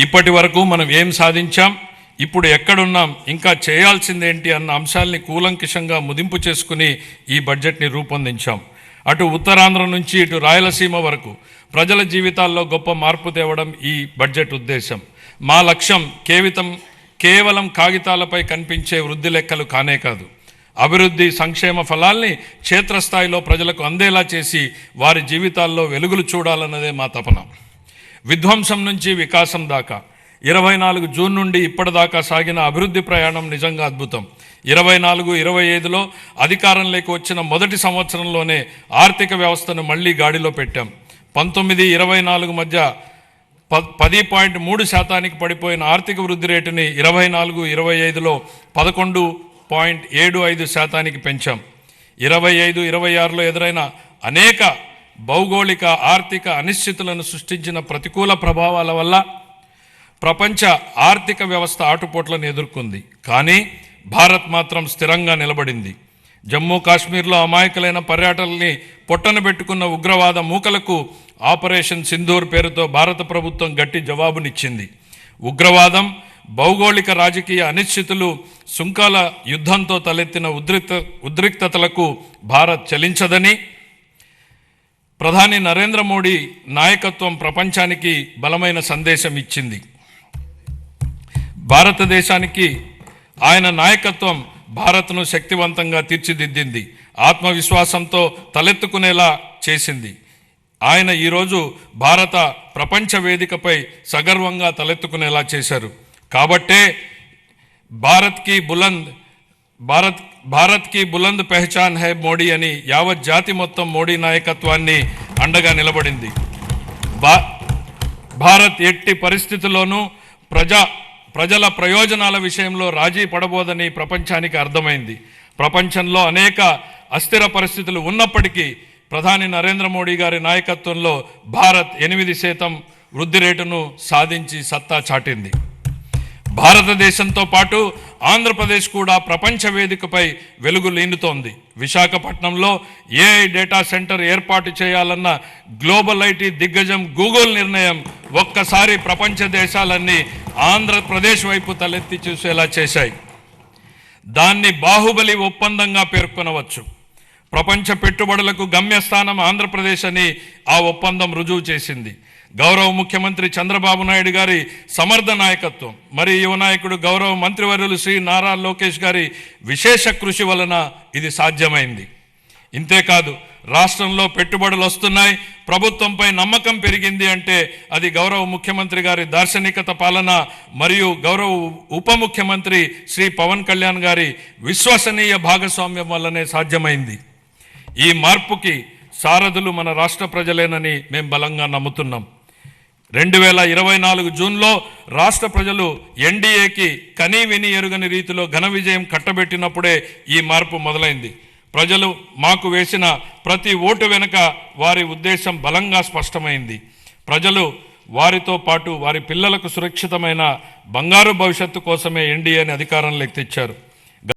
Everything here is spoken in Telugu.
ఇప్పటి వరకు మనం ఏం సాధించాం, ఇప్పుడు ఎక్కడున్నాం, ఇంకా చేయాల్సిందేంటి అన్న అంశాల్ని కూలంకషంగా ముదింపు చేసుకుని ఈ బడ్జెట్ని రూపొందించాం. అటు ఉత్తరాంధ్ర నుంచి ఇటు రాయలసీమ వరకు ప్రజల జీవితాల్లో గొప్ప మార్పు తేవడం ఈ బడ్జెట్ ఉద్దేశం. మా లక్ష్యం కేవలం కాగితాలపై కనిపించే వృద్ధి లెక్కలు కానే కాదు, అభివృద్ధి సంక్షేమ ఫలాల్ని క్షేత్రస్థాయిలో ప్రజలకు అందేలా చేసి వారి జీవితాల్లో వెలుగులు చూడాలన్నదే మా తపన. విధ్వంసం నుంచి వికాసం దాకా 24 జూన్ నుండి ఇప్పటిదాకా సాగిన అభివృద్ధి ప్రయాణం నిజంగా అద్భుతం. 24-25లో అధికారంలోకి వచ్చిన మొదటి సంవత్సరంలోనే ఆర్థిక వ్యవస్థను మళ్లీ గాడిలో పెట్టాం. 19-24 మధ్య 10.3% పడిపోయిన ఆర్థిక వృద్ధి రేటుని 24-25లో 11.75% పెంచాం. 25-26లో ఎదురైన అనేక భౌగోళిక ఆర్థిక అనిశ్చితులను సృష్టించిన ప్రతికూల ప్రభావాల వల్ల ప్రపంచ ఆర్థిక వ్యవస్థ ఆటుపోట్లను ఎదుర్కొంది. కానీ భారత్ మాత్రం స్థిరంగా నిలబడింది. జమ్మూ కాశ్మీర్లో అమాయకులైన పర్యాటకుల్ని పొట్టన పెట్టుకున్న ఉగ్రవాద మూకలకు ఆపరేషన్ సింధూర్ పేరుతో భారత ప్రభుత్వం గట్టి జవాబునిచ్చింది. ఉగ్రవాదం, భౌగోళిక రాజకీయ అనిశ్చితులు, సుంకాల యుద్ధంతో తలెత్తిన ఉద్రిక్తతలకు భారత్ చలించదని ప్రధాని నరేంద్ర మోడీ నాయకత్వం ప్రపంచానికి బలమైన సందేశం ఇచ్చింది. భారతదేశానికి ఆయన నాయకత్వం భారత్ను శక్తివంతంగా తీర్చిదిద్దింది, ఆత్మవిశ్వాసంతో తలెత్తుకునేలా చేసింది. ఆయన ఈరోజు భారత ప్రపంచ వేదికపై సగర్వంగా తలెత్తుకునేలా చేశారు. కాబట్టే భారత్ కి బులంద్ పెహచాన్ హై మోడీ అని యావత్ జాతి మొత్తం మోడీ నాయకత్వాన్ని అండగా నిలబడింది. భారత్ ఎట్టి పరిస్థితుల్లోనూ ప్రజల ప్రయోజనాల విషయంలో రాజీ పడబోదని ప్రపంచానికి అర్థమైంది. ప్రపంచంలో అనేక అస్థిర పరిస్థితులు ఉన్నప్పటికీ ప్రధాని నరేంద్ర మోడీ గారి నాయకత్వంలో భారత్ 8% వృద్ధి రేటును సాధించి సత్తా చాటింది. భారతదేశంతో పాటు ఆంధ్రప్రదేశ్ కూడా ప్రపంచ వేదికపై వెలుగు లీనుతోంది. విశాఖపట్నంలో ఏఐ డేటా సెంటర్ ఏర్పాటు చేయాలన్న గ్లోబల్ ఐటీ దిగ్గజం గూగుల్ నిర్ణయం ఒక్కసారి ప్రపంచ దేశాలన్నీ ఆంధ్రప్రదేశ్ వైపు తలెత్తి చూసేలా చేశాయి. దాన్ని బాహుబలి ఒప్పందంగా పేర్కొనవచ్చు. ప్రపంచ పెట్టుబడులకు గమ్యస్థానం ఆంధ్రప్రదేశ్ అని ఆ ఒప్పందం రుజువు చేసింది. గౌరవ ముఖ్యమంత్రి చంద్రబాబు నాయుడు గారి సమర్థ నాయకత్వం, మరి యువ నాయకుడు గౌరవ మంత్రివర్యులు శ్రీ నారా లోకేష్ గారి విశేష కృషి వలన ఇది సాధ్యమైంది. ఇంతేకాదు, రాష్ట్రంలో పెట్టుబడులు వస్తున్నాయి, ప్రభుత్వంపై నమ్మకం పెరిగింది అంటే అది గౌరవ ముఖ్యమంత్రి గారి దార్శనికత పాలన మరియు గౌరవ ఉప ముఖ్యమంత్రి శ్రీ పవన్ కళ్యాణ్ గారి విశ్వసనీయ భాగస్వామ్యం వల్లనే సాధ్యమైంది. ఈ మార్పుకి సారథులు మన రాష్ట్ర ప్రజలేనని మేము బలంగా నమ్ముతున్నాం. 2024 జూన్లో రాష్ట్ర ప్రజలు ఎన్డీఏకి కనీ విని ఎరుగని రీతిలో ఘన విజయం కట్టబెట్టినప్పుడే ఈ మార్పు మొదలైంది. ప్రజలు మాకు వేసిన ప్రతి ఓటు వెనుక వారి ఉద్దేశం బలంగా స్పష్టమైంది. ప్రజలు వారితో పాటు వారి పిల్లలకు సురక్షితమైన బంగారు భవిష్యత్తు కోసమే ఎన్డీఏని అధికారంలోకి తెచ్చారు.